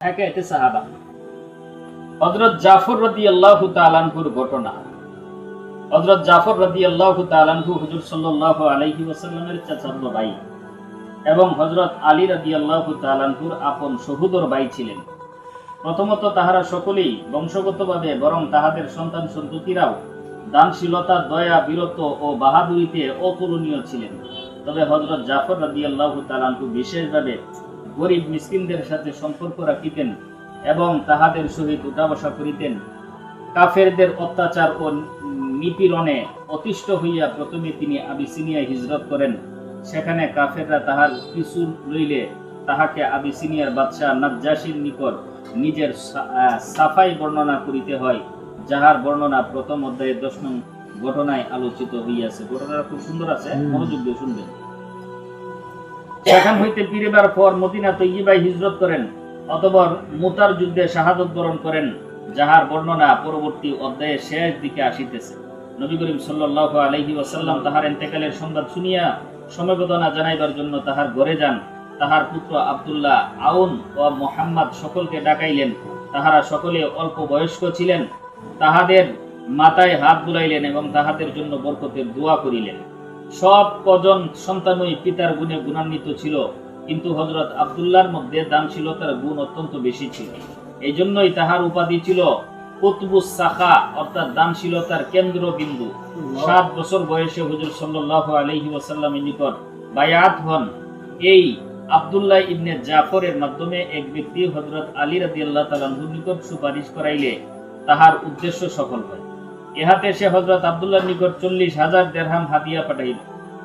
একাইতে সাহাবা হযরত জাফর রাদিয়াল্লাহু তাআলা আনহুর ঘটনা। হযরত জাফর রাদিয়াল্লাহু তাআলা আনহু হুজুর সাল্লাল্লাহু আলাইহি ওয়াসাল্লামের চাচাতো ভাই এবং হযরত আলী রাদিয়াল্লাহু তাআলা আনহুর আপন সহোদর ভাই ছিলেন। প্রথমত তাহারা সকলেই বংশগতভাবে বরং তাহাদের সন্তান সন্ততিরাও দানশীলতা, দয়া, বীরত্ব ও বাহাদুরিতে অতুলনীয় ছিলেন। তবে হযরত জাফর রাদিয়াল্লাহু তাআলা আনহু বিশেষভাবে গরিব মিসকিনদের সাথে সম্পর্ক রাখিতেন এবং তাহাদের সহিত উঠা বসা করিতেন। কাফেরদের অত্যাচার ও নিপীড়নে অতিষ্ঠ হইয়া প্রথমে তিনি আবিসিনিয়ায় হিজরত করেন। সেখানে কাফেররা তাহার পিছু লইলে তাহাকে আবিসিনিয়ার বাদশাহ নাজ্জাশীর নিকট নিজের সাফাই বর্ণনা করিতে হয়, যাহার বর্ণনা প্রথম অধ্যায়ের 10 নং ঘটনায় আলোচিত হইয়াছে। ঘটনাটা খুব সুন্দর আছে, মনোযোগ দিয়ে শুনবেন। সেখান হইতে ফিরিবার পর মদিনা তৈয়্যিবায় হিজরত করেন, অতঃপর মুতার যুদ্ধে শাহাদত বরণ করেন, যাহার বর্ণনা পরবর্তী অধ্যায়ের শেষ দিকে আসিতেছে। নবী করিম সাল্লাল্লাহু আলাইহি ওয়াসাল্লাম তাহার ইন্তেকালের সংবাদ শুনিয়া সমবেদনা জানাইবার জন্য তাহার ঘরে যান। তাহার পুত্র আব্দুল্লাহ, আউন ও মুহাম্মদ সকলকে ডাকাইলেন। তাহারা সকলে অল্প বয়স্ক ছিলেন। তাহাদের মাথায় হাত বুলাইলেন এবং তাহাদের জন্য বরকতের দোয়া করিলেন। সব কজন সন্তানই পিতার গুণে গুণান্বিত ছিল, কিন্তু হযরত আব্দুল্লাহর মধ্যে দানশীলতার গুণ অত্যন্ত বেশি ছিল। এই জন্যই তাহার উপাধি ছিল কুতবুস সাখা, অর্থাৎ দানশীলতার কেন্দ্রবিন্দু। 7 বছর বয়সে হুজুর সাল্লাল্লাহু আলাইহি ওয়াসাল্লামের নিকট বায়াত হন। এই আব্দুল্লাহ ইবনে জাফরের মাধ্যমে এক ব্যক্তি হযরত আলী রাদিয়াল্লাহু তাআলা আনহুর নিকট সুপারিশ করাইলে তাহার উদ্দেশ্য সফল হয়। ইহাতে সে হযরত আব্দুল্লাহর নিকট 40,000 দিরহাম হাদিয়া পাঠাইল।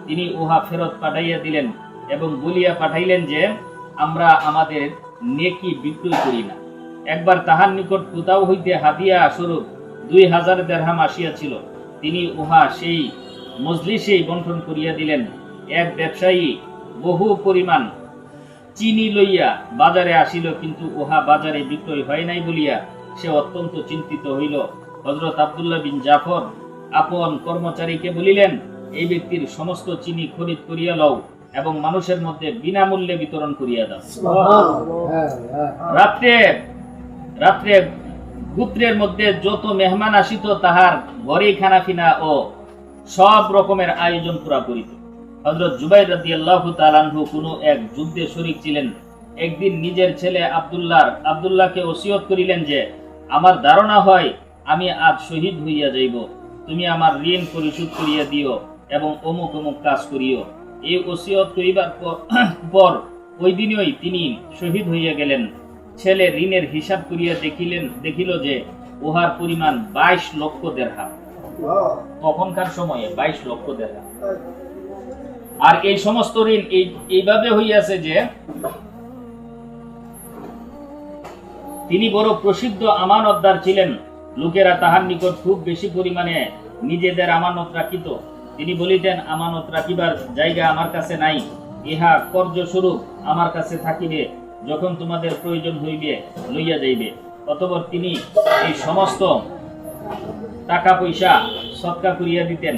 তিনি উহা ফেরত পাঠাইয়া দিলেন এবং বলিয়া পাঠাইলেন যে, আমরা আমাদের নেকি বিক্রয় করি না। একবার তাহার নিকট কোথাও হইতে হাদিয়া স্বরূপ 2000 দিরহাম আসিয়াছিল। তিনি উহা সেই মজলিসেই বন্টন করিয়া দিলেন। এক ব্যবসায়ী বহু পরিমাণ চিনি লইয়া বাজারে আসিল, কিন্তু উহা বাজারে বিক্রয় হয় নাই বলিয়া সে অত্যন্ত চিন্তিত হইল। হযরত আব্দুল্লাহ বিন জাফর আপন কর্মচারীকে বলিলেন, এই ব্যক্তির সমস্ত চিনি খরিদ করিয়া লও এবং মানুষের মধ্যে বিনামূল্যে বিতরণ করিয়া দাও। রাত্রে গোত্রের মধ্যে যত মেহমান আসিত তাহার ঘরেই খানাফিনা ও সব রকমের আয়োজন পুরা করিত। হযরত জুবাইর রাদিয়াল্লাহু তাআলা আনহু কোনো এক যুদ্ধে শরীক ছিলেন। একদিন নিজের ছেলে আব্দুল্লাহকে ওসিয়ত করিলেন যে, আমার ধারণা হয় আমি আজ শহীদ হইয়া যাইব, তুমি আমার ঋণ পরিশোধ করিয়া দিও এবং অমুক অমুক কাজ করিও। এই ওসিয়ত করিবার পর ওই দিনই তিনি শহীদ হইয়া গেলেন। ছেলে ঋণের হিসাব করিয়া দেখিল যে উহার পরিমাণ 22 লক্ষ দিরহাম। তখনকার সময়ে 22 লক্ষ দিরহাম। আর এই সমস্ত ঋণ এইভাবে হইয়াছে যে তিনি বড় প্রসিদ্ধ আমানতদার ছিলেন। লোকেরা তাহার নিকট খুব বেশি পরিমাণে নিজেদের আমানত রাখিত। তিনি বলিতেন, আমানত রাখিবার জায়গা আমার কাছে নাই, ইহা কর্যস্বরূপ আমার কাছে থাকিবে, যখন তোমাদের প্রয়োজন হইবে লইয়া যাইবে। অতঃপর তিনি এই সমস্ত টাকা পয়সা সদকা করিয়া দিতেন।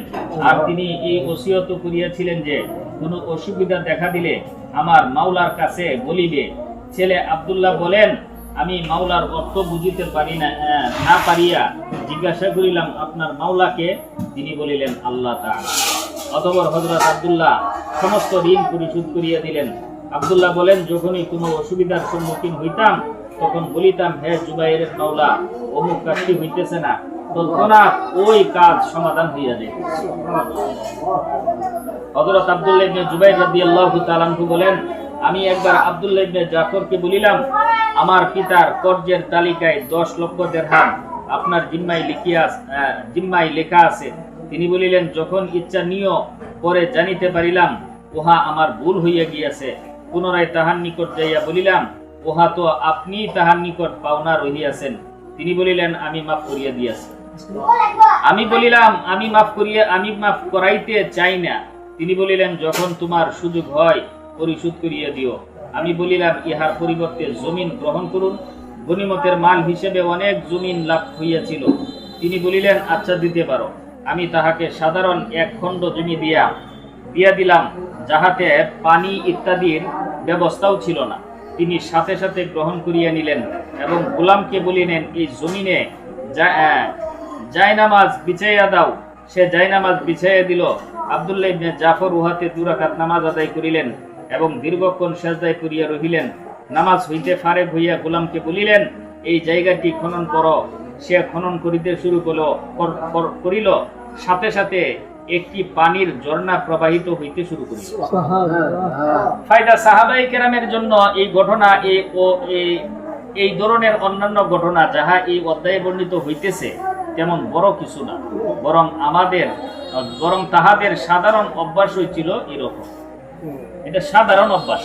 আর তিনি এই ওসিয়ত করিয়াছিলেন যে, কোনো অসুবিধা দেখা দিলে আমার মাওলার কাছে বলিবে। ছেলে আব্দুল্লাহ বলেন, আমি মাওলার অর্থ বুঝিতে পারি না পারিয়া জিজ্ঞাসা করিলাম, আপনার মাওলাকে? তিনি বলিলেন, আল্লাহ তাআলা। অতঃপর হযরত আব্দুল্লাহ সমস্ত ঋণ পরিশোধ করিয়া দিলেন। আব্দুল্লাহ বলেন, যখনই কোনো অসুবিধার সম্মুখীন হইতাম তখন বলিতাম, হে জুবাইরের মাওলা, অমুক কাজটি হইতেছে না, তৎক্ষণাৎ ওই কাজ সমাধান হইয়া যায়। হযরত আব্দুল্লাহ ইবনে জুবাইর রাদিয়াল্লাহু তাআলা আনহু বলেন, আমি একবার আব্দুল্লাহ ইবনে জাফরকে বলিলাম, আমার পিতার কর্জের তালিকায় 10 লক্ষ দিরহাম আপনার জিম্মায় লেখা আছে। তিনি বলিলেন, যখন ইচ্ছা নিও পরে জানিতে পারিলাম উহা আমার ভুল হইয়া গিয়াছে। পুনরায় তাহার নিকট যাইয়া বলিলাম, উহা তো আপনি তাহার নিকট পাওনা রহিয়াছেন। তিনি বলিলেন, আমি মাফ করিয়া দিয়াছি। আমি বলিলাম, আমি মাফ করাইতে চাই না। তিনি বলিলেন, যখন তোমার সুযোগ হয় পরিশোধ করিয়া দিও। আমি বলিলাম, ইহার পরিবর্তে জমিন গ্রহণ করুন, গনিমতের মাল হিসেবে অনেক জমিন লাভ হইয়াছিল। তিনি বলিলেন, আচ্ছা, দিতে পারো। আমি তাহাকে সাধারণ 1 খণ্ড জমি দিয়া দিলাম, যাহাতে পানি ইত্যাদির ব্যবস্থাও ছিল না। তিনি সাথে সাথে গ্রহণ করিয়া নিলেন এবং গোলামকে বলিলেন, এই জমিনে জায়নামাজ বিছাইয়া দাও। সে জায়নামাজ বিছাইয়া দিল। আব্দুল্লাহ ইবনে জাফর উহাতে 2 রাকাত নামাজ আদায় করিলেন এবং দীর্ঘক্ষণ সেজদায় করিয়া রহিলেন। নামাজ হইতে ফারেক হইয়া গোলামকে বলিলেন, এই জায়গাটি খনন করো। সে খনন করিতে শুরু করিল। সাথে সাথে একটি পানির ঝর্ণা প্রবাহিত হইতে শুরু করিল। ফায়দা সাহাবায়ে কেরামের জন্য এই ঘটনা এই ধরনের অন্যান্য ঘটনা যাহা এই অধ্যায়ে বর্ণিত হইতেছে তেমন বড় কিছু না, বরং তাহাদের সাধারণ অভ্যাস হইছিল এরকম। এটা সাধারণ অভ্যাস।